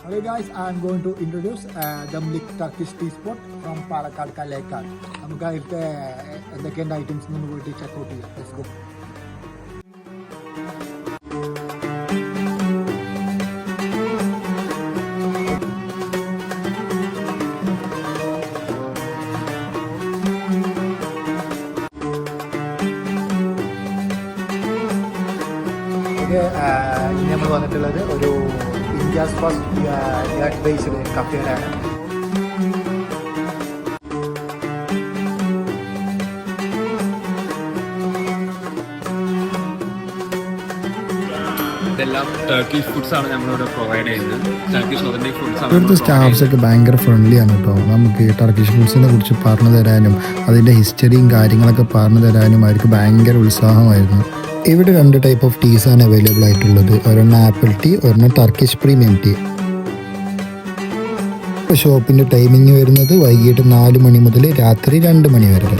Hello guys, I am going to introduce Damlik Turkish tea spot from Palakkad Kalekad. നമുക്ക് അതിലത്തെ എന്തൊക്കെയാണ് items എന്ന് പോയിട്ട് ചെക്കൗട്ട് ചെയ്യാം. Let's go. ഇനി നമ്മൾ വന്നിട്ടുള്ളത് ഒരു ഇന്ത്യാസ് ഫസ്റ്റ് ഗ്യാസ് ബേസ്ഡ് കഫേയിലാണ്. ഇതെല്ലാം ടർക്കിഷ് ഫുഡ്സ് ആണ് നമ്മളിവിടെ പ്രൊവൈഡ് ചെയ്യുന്നത്. ടർക്കിഷ് ഒതന്റിക് ഫുഡ്സ് ആണ്. ഇവിടുത്തെ സ്റ്റാഫ്സ് ഒക്കെ ഭയങ്കര ഫ്രണ്ട്ലി ആണ് കേട്ടോ. നമുക്ക് ടർക്കിഷ് ഫുഡ്സിനെ കുറിച്ച് പറഞ്ഞു തരാനും അതിൻ്റെ ഹിസ്റ്ററിയും കാര്യങ്ങളൊക്കെ പറഞ്ഞു തരാനും അവർക്ക് ഭയങ്കര ഉത്സാഹമായിരുന്നു. ഇവിടെ 2 ടൈപ്പ് ഓഫ് ടീസ് ആണ് അവൈലബിൾ ആയിട്ടുള്ളത്. ഒരെണ്ണം ആപ്പിൾ ടീ, ഒരെണ്ണം ടർക്കിഷ് പ്രീമിയം ടീ. ഷോപ്പിൻ്റെ ടൈമിംഗ് വരുന്നത് വൈകിട്ട് 4 മണി മുതൽ രാത്രി 2 മണി വരെ.